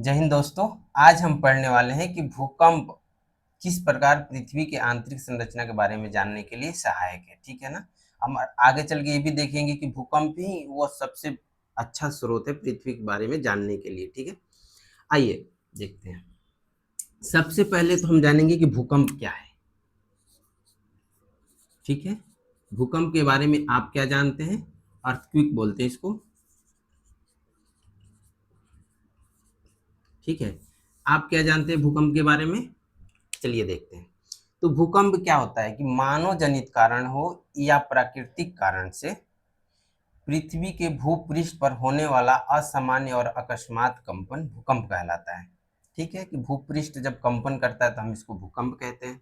जय हिंद दोस्तों। आज हम पढ़ने वाले हैं कि भूकंप किस प्रकार पृथ्वी के आंतरिक संरचना के बारे में जानने के लिए सहायक है। ठीक है ना। हम आगे चल के ये भी देखेंगे कि भूकंप ही वो सबसे अच्छा स्रोत है पृथ्वी के बारे में जानने के लिए। ठीक है, आइए देखते हैं। सबसे पहले तो हम जानेंगे कि भूकंप क्या है। ठीक है, भूकंप के बारे में आप क्या जानते हैं? अर्थक्वेक बोलते हैं इसको। ठीक है, आप क्या जानते हैं भूकंप के बारे में? चलिए देखते हैं। तो भूकंप क्या होता है कि मानव जनित कारण हो या प्राकृतिक कारण से पृथ्वी के भूपृष्ठ पर होने वाला असामान्य और अकस्मात कंपन भूकंप कहलाता है। ठीक है, कि भूपृष्ठ जब कंपन करता है तो हम इसको भूकंप कहते हैं।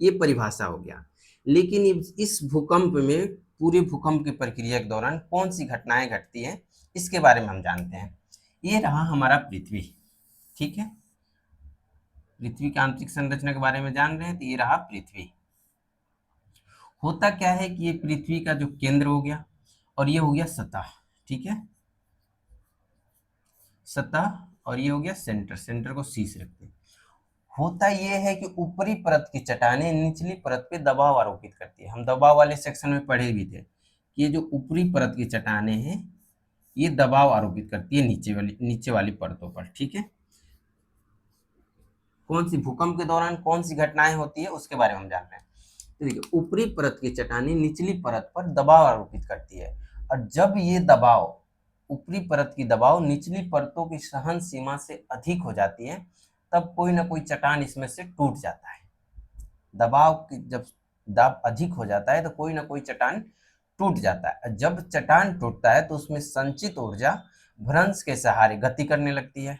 ये परिभाषा हो गया। लेकिन इस भूकंप में पूरे भूकंप की प्रक्रिया के दौरान कौन सी घटनाएं घटती हैं, इसके बारे में हम जानते हैं। ये रहा हमारा पृथ्वी। ठीक है, पृथ्वी की आंतरिक संरचना के बारे में जान रहे हैं, तो ये रहा पृथ्वी। होता क्या है कि ये पृथ्वी का जो केंद्र हो गया और ये हो गया सतह। ठीक है, सतह, और ये हो गया सेंटर। सेंटर को शीर्ष रखते हैं। होता ये है कि ऊपरी परत की चट्टानें निचली परत पे दबाव आरोपित करती है। हम दबाव वाले सेक्शन में पढ़े भी थे कि ये जो ऊपरी परत की चट्टानें हैं ये दबाव आरोपित करती है नीचे वाली परतों पर। ठीक है, कौन सी भूकंप के दौरान कौन सी घटनाएं होती है उसके बारे में हम जान रहे हैं। तो देखिए, ऊपरी परत की चट्टानें निचली परत पर दबाव आरोपित करती है, और जब ये दबाव, ऊपरी परत की दबाव निचली परतों की सहन सीमा से अधिक हो जाती है, तब कोई ना कोई चट्टान इसमें से टूट जाता है। दबाव की जब दाब अधिक हो जाता है तो कोई ना कोई चट्टान टूट जाता है। जब चट्टान टूटता है तो उसमें संचित ऊर्जा भ्रंश के सहारे गति करने लगती है।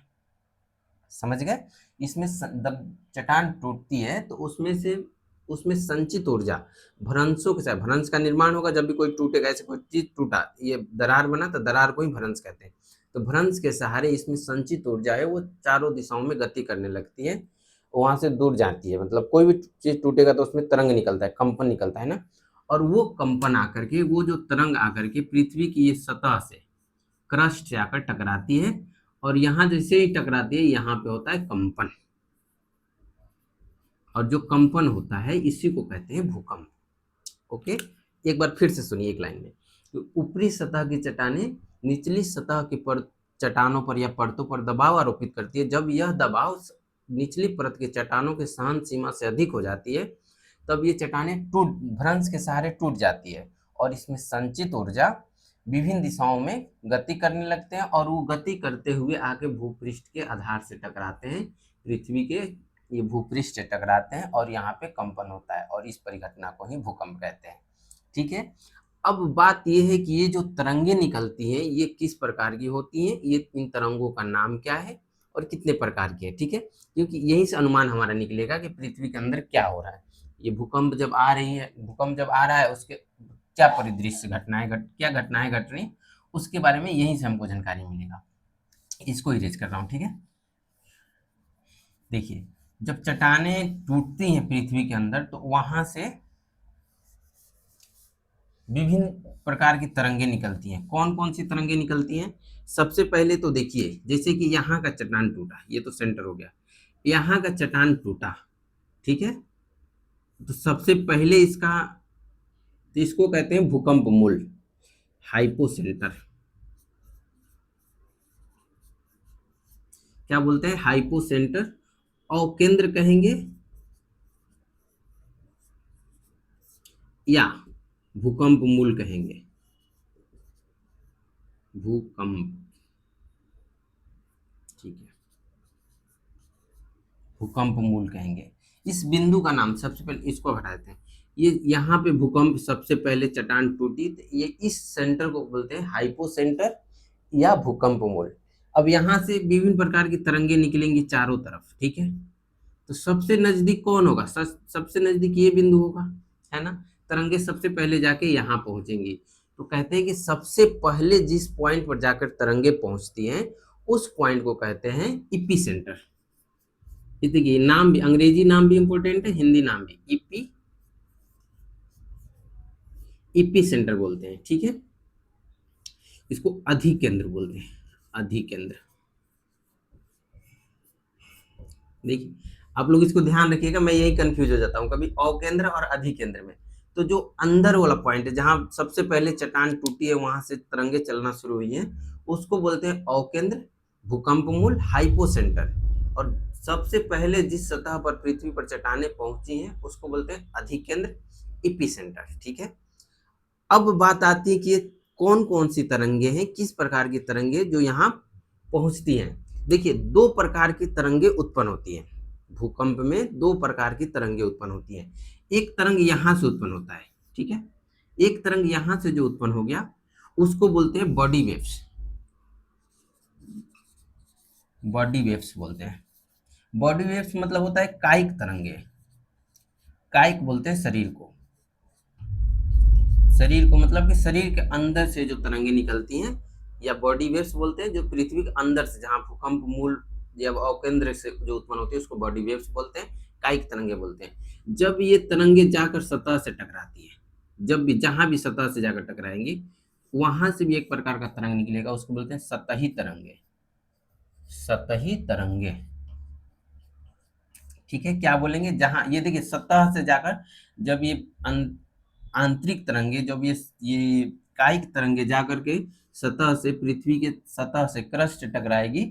समझ गए? इसमें जब चट्टान टूटती है तो उसमें संचित ऊर्जा भ्रंशों के साथ, भ्रंश का निर्माण होगा जब भी कोई टूटेगा। ऐसे कोई चीज टूटा, ये दरार बना तो दरार को ही भ्रंश कहते हैं। तो भ्रंश के सहारे इसमें संचित ऊर्जा है वो चारों दिशाओं में गति करने लगती है, वहां से दूर जाती है। मतलब कोई भी चीज टूटेगा तो उसमें तरंग निकलता है, कंपन निकलता है ना। और वो कंपन आकर के, वो जो तरंग आकर के पृथ्वी की ये सतह से, क्रस्ट से आकर टकराती है, और यहाँ जैसे ही टकराती है यहाँ पे होता है कंपन, और जो कंपन होता है इसी को कहते हैं भूकंप। ओके, एक बार फिर से सुनिए एक लाइन में। तो ऊपरी सतह की चट्टानें निचली सतह की चट्टानों पर या परतों पर दबाव आरोपित करती है। जब यह दबाव निचली परत की चट्टानों के सहन सीमा से अधिक हो जाती है तब ये चट्टानें भ्रंश के सहारे टूट जाती है, और इसमें संचित ऊर्जा विभिन्न दिशाओं में गति करने लगते हैं, और वो गति करते हुए आके भूपृष्ठ के आधार से टकराते हैं। पृथ्वी के ये भूपृष्ठ से टकराते हैं और यहाँ पे कंपन होता है, और इस परिघटना को ही भूकंप कहते हैं। ठीक है, अब बात ये है कि ये जो तरंगे निकलती हैं ये किस प्रकार की होती हैं, ये इन तरंगों का नाम क्या है और कितने प्रकार की है। ठीक है, क्योंकि यही से अनुमान हमारा निकलेगा कि पृथ्वी के अंदर क्या हो रहा है। ये भूकंप जब आ रहा है उसके क्या परिदृश्य क्या घटनाएं घट रही, उसके बारे में यहीं से हमको जानकारी मिलेगा। इसको इरेज कर रहा हूँ। ठीक है, देखिए, जब चट्टानें टूटती हैं पृथ्वी के अंदर तो वहां से विभिन्न प्रकार की तरंगे निकलती हैं। कौन कौन सी तरंगे निकलती हैं? सबसे पहले तो देखिए, जैसे कि यहाँ का चट्टान टूटा, ये तो सेंटर हो गया, यहाँ का चट्टान टूटा। ठीक है, तो सबसे पहले इसको कहते हैं भूकंप मूल, हाइपोसेंटर। क्या बोलते हैं? हाइपोसेंटर। और केंद्र कहेंगे या भूकंप मूल कहेंगे। भूकंप, ठीक है, भूकंप मूल कहेंगे। इस बिंदु का नाम, सबसे पहले इसको हटा देते हैं। ये यहाँ पे भूकंप सबसे पहले चट्टान टूटी तो ये इस सेंटर को बोलते हैं हाइपो सेंटर या भूकंप मूल। अब यहाँ से विभिन्न प्रकार की तरंगे निकलेंगी चारों तरफ। ठीक है, तो सबसे नजदीक कौन होगा? सबसे नजदीक ये बिंदु होगा, है ना। तरंगे सबसे पहले जाके यहाँ पहुंचेंगी। तो कहते हैं कि सबसे पहले जिस पॉइंट पर जाकर तरंगे पहुंचती हैं उस पॉइंट को कहते हैं इपी सेंटर। देखिए, नाम भी, अंग्रेजी नाम भी इंपॉर्टेंट है, हिंदी नाम भी। ईपी सेंटर बोलते हैं। ठीक है, इसको अधिकेंद्र बोलते हैं, अधिकेंद्र। देखिए आप लोग इसको ध्यान रखिएगा, मैं यही कंफ्यूज हो जाता हूँ कभी अवकेंद्र और अधिकेंद्र में। तो जो अंदर वाला पॉइंट है जहां सबसे पहले चट्टान टूटी है वहां से तरंगे चलना शुरू हुई है, उसको बोलते हैं अवकेंद्र, भूकंप मूल, हाइपोसेंटर। और सबसे पहले जिस सतह पर पृथ्वी पर चट्टानें पहुंची हैं उसको बोलते हैं अधिकेंद्र, इपिसेंटर। ठीक है, अब बात आती है कि कौन कौन सी तरंगे हैं, किस प्रकार की तरंगे जो यहाँ पहुंचती हैं। देखिए दो प्रकार की तरंगे उत्पन्न होती हैं भूकंप में, दो प्रकार की तरंगे उत्पन्न होती हैं। एक तरंग यहां से उत्पन्न होता है, ठीक है, एक तरंग यहां से जो उत्पन्न हो गया उसको बोलते हैं बॉडी वेव्स, बॉडी वेव्स बोलते हैं। बॉडी वेव्स मतलब होता है कायिक तरंगे, कायिक बोलते हैं शरीर को, शरीर को मतलब कि शरीर के अंदर से जो तरंगे निकलती हैं, या बॉडी वेव्स बोलते हैं, जो पृथ्वी के अंदर से जहां भूकंप मूल या अवकेंद्र से जो उत्पन्न होती है उसको बॉडी वेव्स बोलते हैं, कायिक तरंगे बोलते हैं। जब ये तरंगे जाकर सतह से टकराती है, जब भी जहां भी सतह से जाकर टकराएंगी वहां से भी एक प्रकार का तरंग निकलेगा, उसको बोलते हैं सतही तरंगे, सतही तरंगे। ठीक है, क्या बोलेंगे, जहां ये देखिए सतह से जाकर जब ये आंतरिक तरंगे, जब ये कायिक तरंगे जाकर के सतह से पृथ्वी के सतह से क्रस्ट टकराएगी,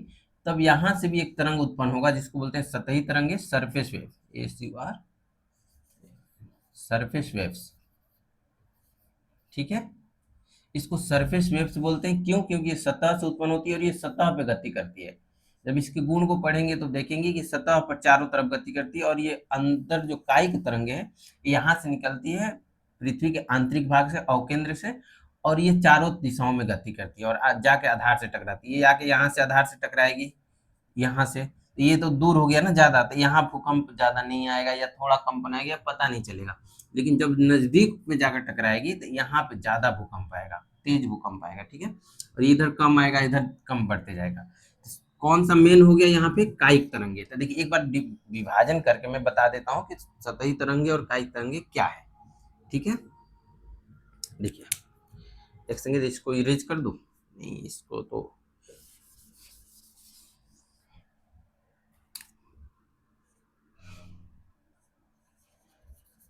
तब यहां से भी एक तरंग उत्पन्न होगा जिसको बोलते हैं सतही तरंगे, surface wave, SUR, surface waves. ठीक है, इसको सरफेस वेव्स बोलते हैं, क्यों, क्योंकि ये सतह से उत्पन्न होती है और ये सतह पे गति करती है। जब इसके गुण को पढ़ेंगे तो देखेंगे कि सतह पर चारों तरफ गति करती है, और ये अंदर जो कायिक तरंगे है यहाँ से निकलती है पृथ्वी के आंतरिक भाग से, अवकेंद्र से, और ये चारों दिशाओं में गति करती है और जाके आधार से टकराती है। ये आके यहाँ से आधार से टकराएगी, यहाँ से, तो ये तो दूर हो गया ना ज्यादा, तो यहाँ भूकंप ज्यादा नहीं आएगा या थोड़ा कंपन आएगा, पता नहीं चलेगा। लेकिन जब नजदीक में जाकर टकराएगी तो यहाँ पे ज्यादा भूकंप आएगा, तेज भूकंप आएगा। ठीक है, और इधर कम आएगा, इधर कम बढ़ते जाएगा। कौन सा मेन हो गया यहाँ पे, कायिक तरंगे। तो देखिए एक बार विभाजन करके मैं बता देता हूँ कि सतही तरंगे और कायिक तरंगे क्या है। ठीक है, देखिए एक सेकंड, इसको इरेज कर दूं, नहीं इसको तो,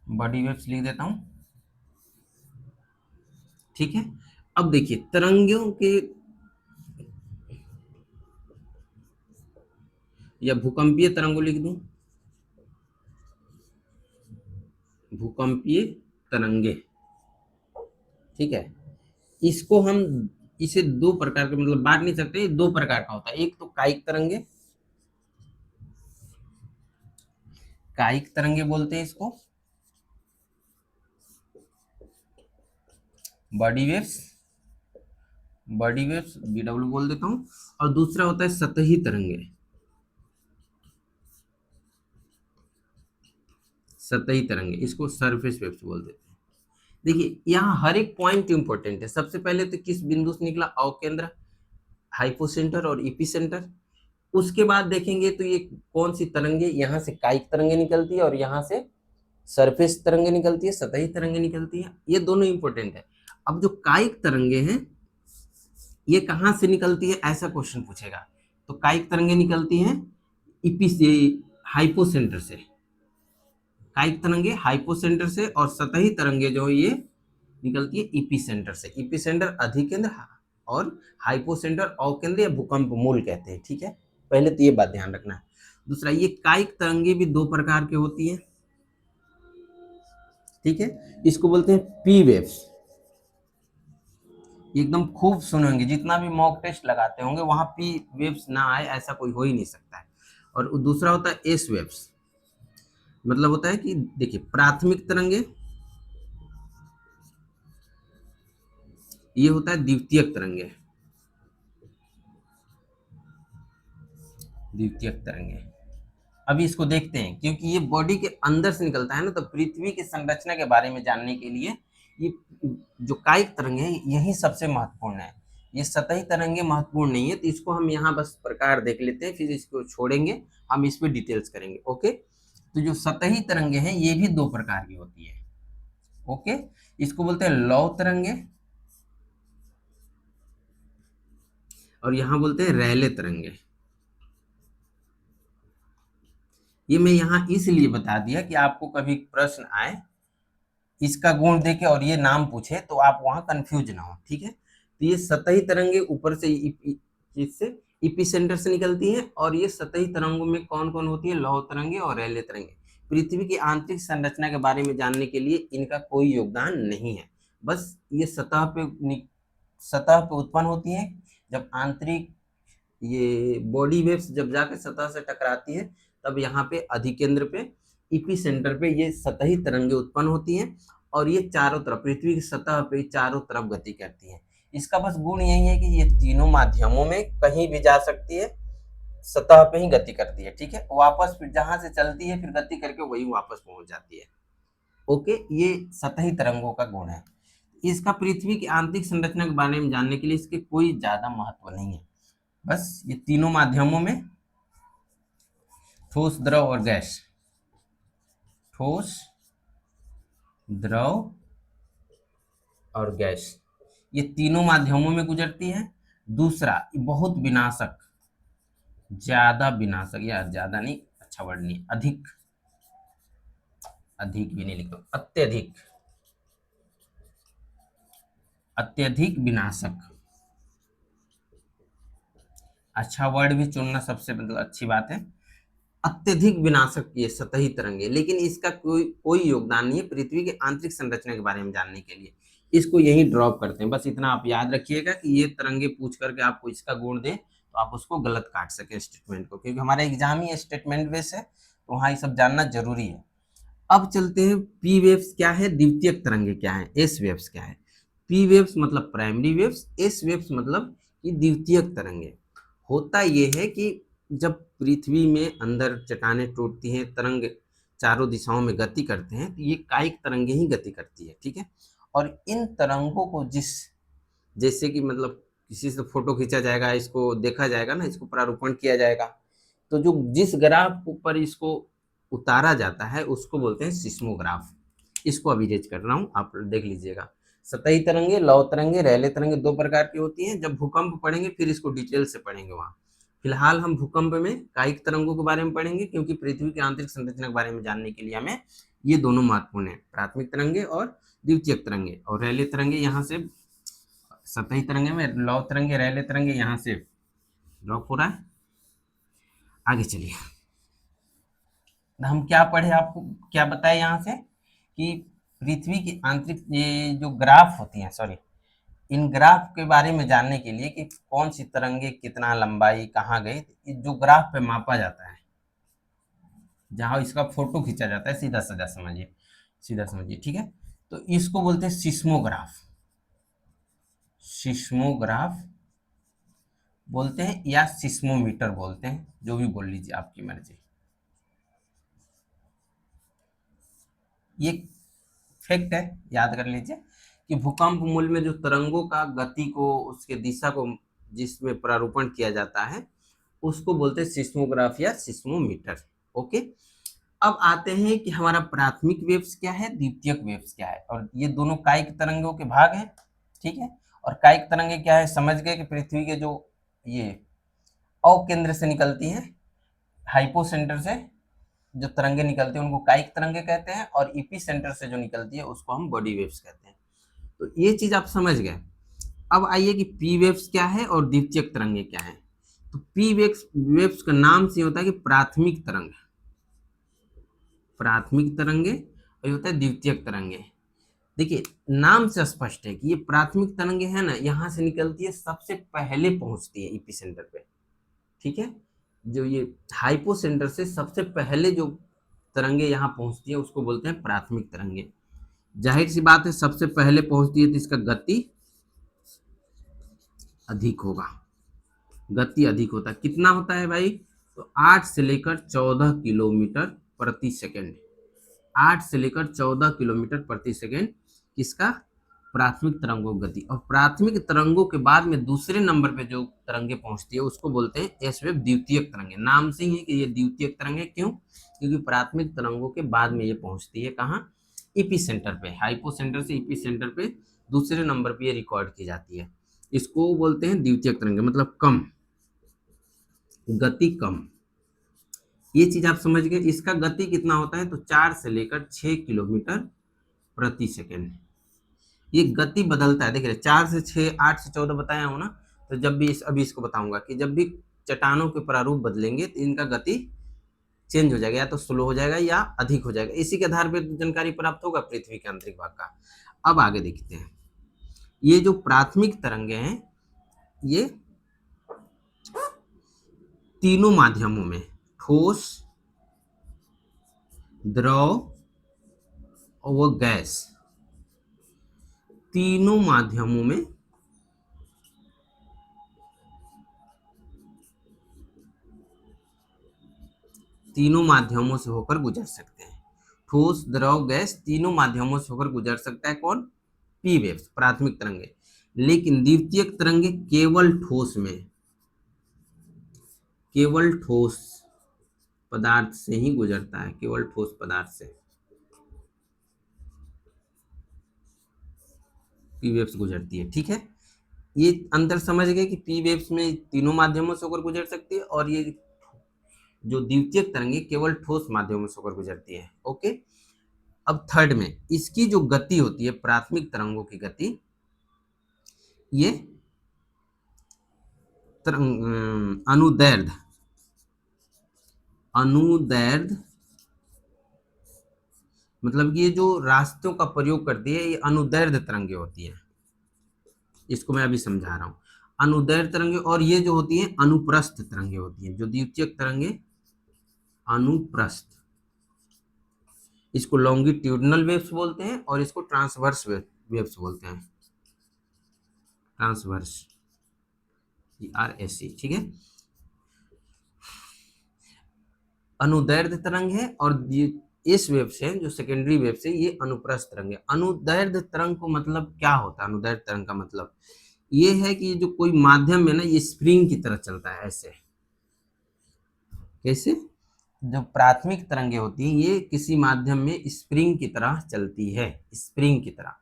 बॉडी वेव्स लिख देता हूं। ठीक है, अब देखिए तरंगों के या भूकंपीय तरंगों लिख दूं, भूकंपीय तरंगे। ठीक है, इसको हम इसे दो प्रकार के मतलब बांट नहीं सकते, दो प्रकार का होता है। एक तो कायिक तरंगे, कायिक तरंगे बोलते हैं इसको, body waves, body waves BW बोल देता हूं। और दूसरा होता है सतही तरंगे, सतही तरंगे, इसको सरफेस वेव्स बोल देते हैं। देखिए यहाँ हर एक पॉइंट इंपॉर्टेंट है। सबसे पहले तो किस बिंदु से निकला, अवकेंद्र, हाइपोसेंटर और इपिसेंटर। उसके बाद देखेंगे तो ये कौन सी तरंगे, यहाँ से कायिक तरंगे निकलती है और यहाँ से सरफेस तरंगे निकलती है, सतही तरंगे निकलती है, ये दोनों इंपॉर्टेंट है। अब जो कायिक तरंगे हैं ये कहाँ से निकलती है, ऐसा क्वेश्चन पूछेगा। तो कायिक तरंगे निकलती हैं हाइपोसेंटर से, कायिक तरंगे हाइपोसेंटर से, और सतही तरंगे जो है ये निकलती है इपिसेंटर से। इपिसेंटर अधिकेंद्र और हाइपोसेंटर अवकेंद्र या भूकंप मूल कहते हैं। ठीक है, पहले तो ये बात ध्यान रखना है। दूसरा, ये कायिक तरंगे भी दो प्रकार की होती है। ठीक है, इसको बोलते हैं पी वेव्स। एकदम खूब सुने होंगे, जितना भी मॉक टेस्ट लगाते होंगे वहां पी वेव्स ना आए ऐसा कोई हो ही नहीं सकता है। और दूसरा होता है एस वेव्स, मतलब होता है कि देखिए प्राथमिक तरंगे, ये होता है द्वितीयक तरंगे, द्वितीयक तरंगे। अभी इसको देखते हैं, क्योंकि ये बॉडी के अंदर से निकलता है ना, तो पृथ्वी की संरचना के बारे में जानने के लिए ये जो कायिक तरंगे है यही सबसे महत्वपूर्ण है। ये सतही तरंगे महत्वपूर्ण नहीं है, तो इसको हम यहाँ बस प्रकार देख लेते हैं, फिर इसको छोड़ेंगे, हम इस पे डिटेल्स करेंगे। ओके, तो जो सतही तरंगे हैं ये भी दो प्रकार की होती है। ओके, इसको बोलते हैं लौ तरंगे, और यहाँ बोलते हैं रैले तरंगे। ये मैं यहाँ इसलिए बता दिया कि आपको कभी प्रश्न आए इसका गुण देके और ये नाम पूछे तो आप वहां कंफ्यूज ना हो, ठीक है। तो ये सतही तरंगे ऊपर से इससे इपिसेंटर से निकलती हैं, और ये सतही तरंगों में कौन कौन होती है, लौह तरंगे और रेले तरंगे। पृथ्वी की आंतरिक संरचना के बारे में जानने के लिए इनका कोई योगदान नहीं है, बस ये सतह पे उत्पन्न होती है। जब आंतरिक ये बॉडी वेव्स जब जाके सतह से टकराती है, तब यहाँ पे अधिकेंद्र पे इपी सेंटर पे ये सतही तरंगे उत्पन्न होती हैं, और ये चारों तरफ पृथ्वी की सतह पे चारों तरफ गति करती हैं। इसका बस गुण यही है कि ये तीनों माध्यमों में कहीं भी जा सकती है, सतह पे ही गति करती है, ठीक है। वापस फिर जहां से चलती है फिर गति करके वही वापस पहुंच जाती है। ओके, ये सतही तरंगों का गुण है। इसका पृथ्वी की आंतरिक संरचना के बारे में जानने के लिए इसके कोई ज्यादा महत्व नहीं है, बस ये तीनों माध्यमों में ठोस, द्रव और गैस, ठोस, द्रव और गैस, ये तीनों माध्यमों में गुजरती है। दूसरा, बहुत विनाशक, ज्यादा विनाशक, या ज्यादा नहीं, अच्छा वर्ड नहीं, अधिक, अधिक भी नहीं लिखो, अत्यधिक, अत्यधिक विनाशक, अच्छा वर्ड भी चुनना सबसे मतलब अच्छी बात है। अत्यधिक विनाशक ये सतही तरंगे, लेकिन इसका कोई कोई योगदान नहीं है पृथ्वी के आंतरिक संरचना के बारे में जानने के लिए। इसको यही ड्रॉप करते हैं, बस इतना आप याद रखिएगा कि ये तरंगे पूछ करके आपको इसका गुण दे तो आप उसको गलत काट सके स्टेटमेंट को, क्योंकि हमारा एग्जाम ही स्टेटमेंट बेस है, तो वहाँ ये सब जानना जरूरी है। अब चलते हैं, पी वेव्स क्या है, द्वितीयक तरंगे क्या है, एस वेव्स क्या है। पी वेव्स मतलब प्राइमरी वेव्स, एस वेव्स मतलब कि द्वितीयक तरंगे। होता ये है कि जब पृथ्वी में अंदर चट्टानें टूटती हैं, तरंग चारों दिशाओं में गति करते हैं, तो ये कायिक तरंगे ही गति करती है, ठीक है। और इन तरंगों को जैसे कि मतलब किसी से फोटो खींचा जाएगा, इसको देखा जाएगा ना, इसको प्रारूपण किया जाएगा, तो जो जिस ग्राफ पर इसको उतारा जाता है उसको बोलते हैं सिस्मोग्राफ। इसको अभी रेज कर रहा हूँ, आप देख लीजिएगा। सतही तरंगे, लौह तरंगे, रेले तरंगे दो प्रकार की होती हैं। जब भूकंप पढ़ेंगे फिर इसको डिटेल से पढ़ेंगे वहाँ। फिलहाल हम भूकंप में कायिक तरंगों के बारे में पढ़ेंगे, क्योंकि पृथ्वी की आंतरिक संरचना के बारे में जानने के लिए हमें ये दोनों महत्वपूर्ण है, प्राथमिक तरंगे और द्वितीयक तरंगे। और रेले तरंगे यहाँ से सतही तरंगे में, लौह तरंगे, रेले तरंगे यहाँ से ड्रॉप हो रहा है। आगे चलिए, हम क्या पढ़े, आपको क्या बताया यहाँ से कि पृथ्वी की आंतरिक ये जो ग्राफ होती हैं, सॉरी, इन ग्राफ के बारे में जानने के लिए कि कौन सी तरंगे कितना लंबाई कहाँ गई, जो ग्राफ पे मापा जाता है, जहां इसका फोटो खींचा जाता है, सीधा साधा समझिए, सीधा समझिए, ठीक है। तो इसको बोलते हैं सिस्मोग्राफ, सिस्मोग्राफ बोलते हैं या सिस्मोमीटर बोलते हैं, जो भी बोल लीजिए, आपकी मर्जी। ये फैक्ट है, याद कर लीजिए कि भूकंप मूल में जो तरंगों का गति को, उसके दिशा को जिसमें प्रारूपण किया जाता है उसको बोलते हैं सिस्मोग्राफ या सिस्मोमीटर। ओके, अब आते हैं कि हमारा प्राथमिक वेव्स क्या है, द्वितीयक वेव्स क्या है, और ये दोनों कायिक तरंगों के भाग हैं, ठीक है। और कायिक तरंगे क्या है, समझ गए कि पृथ्वी के जो ये अवकेंद्र से निकलती हैं, हाइपोसेंटर से जो तरंगे निकलती हैं उनको कायिक तरंगे कहते हैं, और इपी सेंटर से जो निकलती है उसको हम बॉडी वेव्स कहते हैं। तो ये चीज आप समझ गए। अब आइए कि पी वेव्स क्या है और द्वितीयक तरंगे क्या है। तो पी वेव्स का नाम से होता है कि प्राथमिक तरंग, प्राथमिक तरंगे, और होता है द्वितीयक तरंगे। देखिए नाम से स्पष्ट है कि ये प्राथमिक तरंगे है ना, यहाँ से निकलती है, सबसे पहले पहुंचती है इपी सेंटर पे, ठीक है। जो ये हाइपोसेंटर से सबसे पहले जो तरंगे यहाँ पहुंचती है उसको बोलते हैं प्राथमिक तरंगे। जाहिर सी बात है, सबसे पहले पहुंचती है तो इसका गति अधिक होगा, गति अधिक होता है। कितना होता है भाई, तो 8 से लेकर 14 किलोमीटर प्रति सेकंड, 8 से लेकर 14 किलोमीटर प्रति सेकंड किसका, प्राथमिक तरंगों की गति। और प्राथमिक तरंगों के बाद में दूसरे नंबर पे जो तरंगे पहुंचती है उसको बोलते हैं एस वेव, द्वितीयक तरंगे। नाम से ही है कि ये द्वितीयक तरंगे, क्यों, क्योंकि प्राथमिक तरंगों के बाद में ये पहुंचती है कहाँ, इपी सेंटर पे, हाइपोसेंटर से इपी सेंटर पे दूसरे नंबर पे ये रिकॉर्ड की जाती है। इसको बोलते हैं द्वितीयक तरंगे, मतलब कम, गति कम। ये चीज आप समझ गए। इसका गति कितना होता है, तो 4 से लेकर 6 किलोमीटर प्रति सेकेंड। ये गति बदलता है, देखिए 4 से 6, 8 से 14 बताया हूं ना। तो जब भी अभी इसको बताऊंगा कि जब भी चट्टानों के प्रारूप बदलेंगे तो इनका गति चेंज हो जाएगा, या तो स्लो हो जाएगा या अधिक हो जाएगा। इसी के आधार पर जानकारी प्राप्त होगा पृथ्वी के आंतरिक भाग का। अब आगे देखते हैं, ये जो प्राथमिक तरंगे हैं ये तीनों माध्यमों में, ठोस, द्रव और वो गैस, तीनों माध्यमों में से होकर गुजर सकते हैं। ठोस, द्रव, गैस तीनों माध्यमों से होकर गुजर सकता है कौन, पी वेव्स, प्राथमिक तरंगे। लेकिन द्वितीयक तरंगे केवल ठोस में, केवल ठोस पदार्थ से ही गुजरता है, केवल ठोस पदार्थ से पी वेव्स गुजरती है। ठीक है, ये अंतर समझ गए कि पी वेव्स में तीनों माध्यमों से होकर गुजर सकती है, और ये जो द्वितीयक तरंगे केवल ठोस माध्यमों से होकर गुजरती है। ओके, अब थर्ड में इसकी जो गति होती है, प्राथमिक तरंगों की गति, ये अनुदैर्ध्य, अनुदैर्ध्य मतलब ये जो रास्तों का प्रयोग करती है, ये अनुदैर्ध्य तरंगे होती है। इसको मैं अभी समझा रहा हूं। अनुदैर्ध्य तरंगे, और ये जो होती है अनुप्रस्थ तरंगे होती है। जो द्वितीयक तरंगे अनुप्रस्थ, इसको लॉन्गिट्यूडनल वेव्स बोलते हैं और इसको ट्रांसवर्स वेव्स बोलते हैं, ट्रांसवर्स, RSC। ठीक है, अनुदैर्ध्य तरंग है, और इस वेव से जो सेकेंडरी वेव से ये अनुप्रस्थ तरंग है। अनुदैर्ध्य तरंग को मतलब क्या होता है, अनुदैर्ध्य तरंग का मतलब ये है कि जो कोई माध्यम में ना, ये स्प्रिंग की तरह चलता है, ऐसे। कैसे, जो प्राथमिक तरंगे होती हैं ये किसी माध्यम में स्प्रिंग की तरह चलती है, स्प्रिंग की तरह।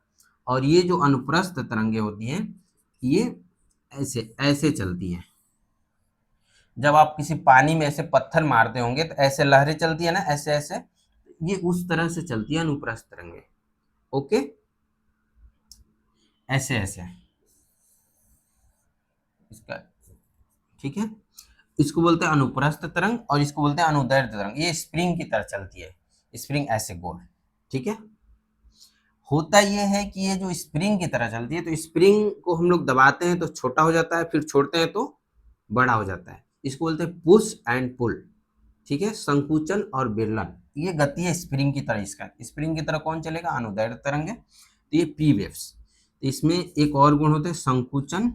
और ये जो अनुप्रस्थ तरंगे होती हैं ये ऐसे ऐसे चलती हैं। जब आप किसी पानी में ऐसे पत्थर मारते होंगे तो ऐसे लहरें चलती है ना, ऐसे ऐसे, ये उस तरह से चलती है अनुप्रस्थ तरंगे। ओके, ऐसे ऐसे इसका, ठीक है। इसको बोलते हैं अनुप्रस्थ तरंग और इसको बोलते हैं अनुदैर्ध्य तरंग। ये स्प्रिंग की तरह चलती है, स्प्रिंग ऐसे गोल। ठीक है, होता यह है कि ये जो स्प्रिंग की तरह चलती है, तो स्प्रिंग को हम लोग दबाते हैं तो छोटा हो जाता है, फिर छोड़ते हैं तो बड़ा हो जाता है। इसको बोलते हैं पुश एंड पुल। ठीक है, संकुचन और विरलन, ये गति है स्प्रिंग की तरह। इसका स्प्रिंग की तरह कौन चलेगा, अनुदैर्ध्य तरंग है। तो ये पी वेव्स। तो इसमें एक और गुण होते हैं, संकुचन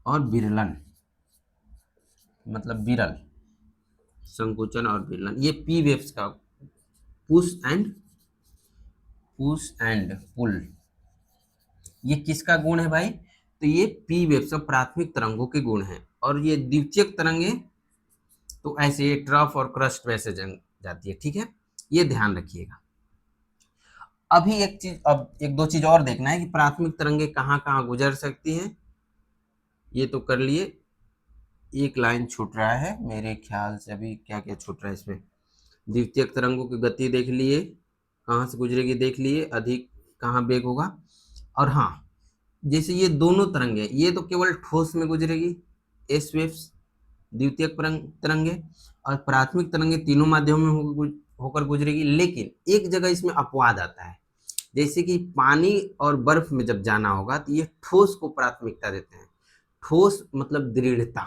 और विरलन, मतलब विरल, संकुचन और विरलन, ये पी वेव्स का पुश एंड पुल। ये किसका गुण है भाई, तो ये पी वेव्स और प्राथमिक तरंगों के गुण हैं। और ये द्वितीयक तरंगे तो ऐसे ये ट्रफ और क्रस्ट वैसे जाती है। ठीक है, ये ध्यान रखिएगा। अभी एक चीज, अब एक दो चीज और देखना है कि प्राथमिक तरंगे कहाँ कहाँ गुजर सकती हैं। ये तो कर लिए, एक लाइन छूट रहा है मेरे ख्याल से, अभी क्या क्या छूट रहा है इसमें। द्वितीयक तरंगों की गति देख लिए, कहाँ से गुजरेगी देख लिए, अधिक कहाँ वेग होगा। और हाँ, जैसे ये दोनों तरंगे, ये तो केवल ठोस में गुजरेगी, एस वेव्स द्वितीयक तरंगे, और प्राथमिक तरंगे तीनों माध्यमों में होकर गुजरेगी। लेकिन एक जगह इसमें अपवाद आता है, जैसे कि पानी और बर्फ में जब जाना होगा तो ये ठोस को प्राथमिकता देते हैं। ठोस मतलब दृढ़ता,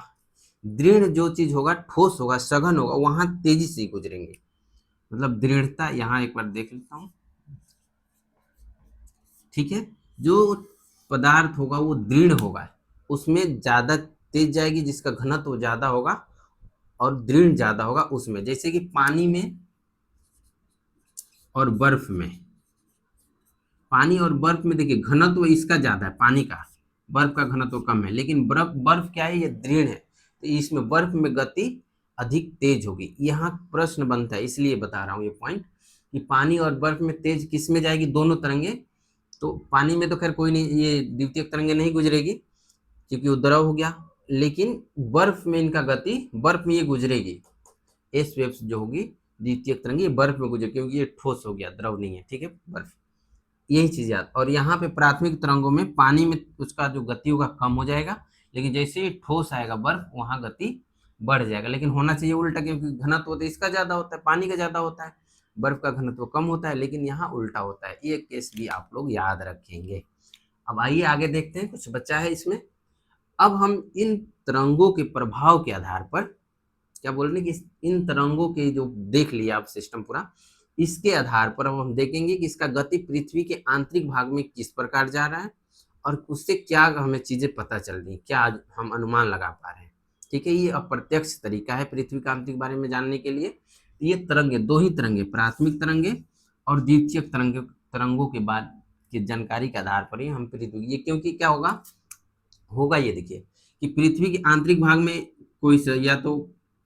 दृढ़ जो चीज होगा, ठोस होगा, सघन होगा, वहां तेजी से गुजरेंगे, मतलब दृढ़ता। यहाँ एक बार देख लेता हूँ। ठीक है, जो पदार्थ होगा वो दृढ़ होगा, उसमें ज्यादा तेज जाएगी, जिसका घनत्व ज्यादा होगा और दृढ़ ज्यादा होगा उसमें। जैसे कि पानी में और बर्फ में, पानी और बर्फ में देखिए घनत्व इसका ज्यादा है, पानी का, बर्फ का घनत्व कम है। लेकिन बर्फ क्या है, ये दृढ़ है, तो इसमें बर्फ में गति अधिक तेज होगी। यहाँ प्रश्न बनता है, इसलिए बता रहा हूँ ये पॉइंट कि पानी और बर्फ में तेज किस में जाएगी, दोनों तरंगे। तो पानी में तो खैर कोई नहीं, ये द्वितीयक तरंगे नहीं गुजरेगी, क्योंकि वो द्रव हो गया, लेकिन बर्फ में इनका गति, बर्फ में ये गुजरेगी, एस वेव्स जो होगी द्वितीयक तरंग, ये बर्फ में गुजरे क्योंकि ये ठोस हो गया, द्रव नहीं है, ठीक है, बर्फ। यही चीज याद। और यहाँ पे प्राथमिक तरंगों में पानी में उसका जो गति होगा कम हो जाएगा, लेकिन जैसे ही ठोस आएगा बर्फ, वहां गति बढ़ जाएगा। लेकिन होना चाहिए उल्टा, क्योंकि घनत्व तो इसका ज्यादा होता है, पानी का ज्यादा होता है, बर्फ का घनत्व कम होता है, लेकिन यहाँ उल्टा होता है। ये केस भी आप लोग याद रखेंगे। अब आइए आगे देखते हैं, कुछ बचा है इसमें। अब हम इन तरंगों के प्रभाव के आधार पर, क्या बोल रहे हैं कि इन तरंगों के जो देख लिया आप सिस्टम पूरा, इसके आधार पर अब हम देखेंगे कि इसका गति पृथ्वी के आंतरिक भाग में किस प्रकार जा रहा है, और उससे क्या हमें चीजें पता चल रही, क्या हम अनुमान लगा पा रहे हैं। ठीक है, ये अप्रत्यक्ष तरीका है पृथ्वी के आंतरिक बारे में जानने के लिए। ये तरंगे, दो ही तरंगे, प्राथमिक तरंगे और द्वितीयक तरंगों के बाद की जानकारी के आधार पर ही हम पृथ्वी, ये क्योंकि क्या होगा होगा ये देखिए कि पृथ्वी के आंतरिक भाग में कोई या तो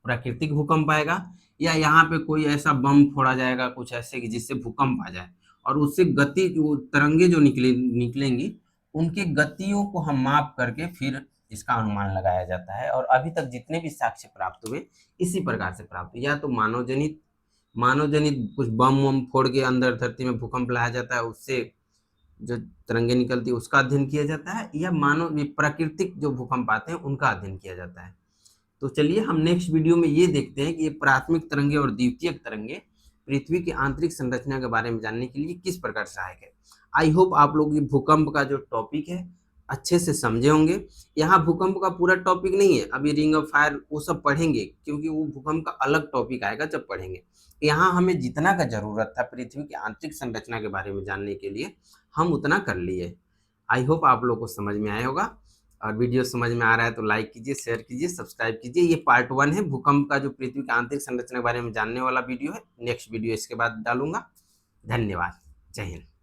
प्राकृतिक भूकंप आएगा, या यहाँ पे कोई ऐसा बम फोड़ा जाएगा कुछ ऐसे कि जिससे भूकंप आ जाए, और उससे गति, वो तरंगे जो निकलेंगी, उनकी गतियों को हम माप करके फिर इसका अनुमान लगाया जाता है। और अभी तक जितने भी साक्ष्य प्राप्त हुए इसी प्रकार से प्राप्त हुए, या तो मानवजनित कुछ बम वम फोड़ के अंदर धरती में भूकंप लाया जाता है, उससे जो तरंगे निकलती है उसका अध्ययन किया जाता है, या मानव प्राकृतिक जो भूकंप आते हैं उनका अध्ययन किया जाता है। तो चलिए हम नेक्स्ट वीडियो में ये देखते हैं कि ये प्राथमिक तरंगे और द्वितीयक तरंगे पृथ्वी की आंतरिक संरचना के बारे में जानने के लिए किस प्रकार सहायक है। आई होप आप लोग ये भूकंप का जो टॉपिक है अच्छे से समझे होंगे। यहाँ भूकंप का पूरा टॉपिक नहीं है, अभी रिंग ऑफ फायर वो सब पढ़ेंगे, क्योंकि वो भूकंप का अलग टॉपिक आएगा जब पढ़ेंगे। यहाँ हमें जितना का जरूरत था पृथ्वी की आंतरिक संरचना के बारे में जानने के लिए, हम उतना कर लिए। आई होप आप लोग को समझ में आया होगा। और वीडियो समझ में आ रहा है तो लाइक कीजिए, शेयर कीजिए, सब्सक्राइब कीजिए। ये पार्ट 1 है, भूकंप का जो पृथ्वी की आंतरिक संरचना के बारे में जानने वाला वीडियो है। नेक्स्ट वीडियो इसके बाद डालूंगा। धन्यवाद। जय हिंद।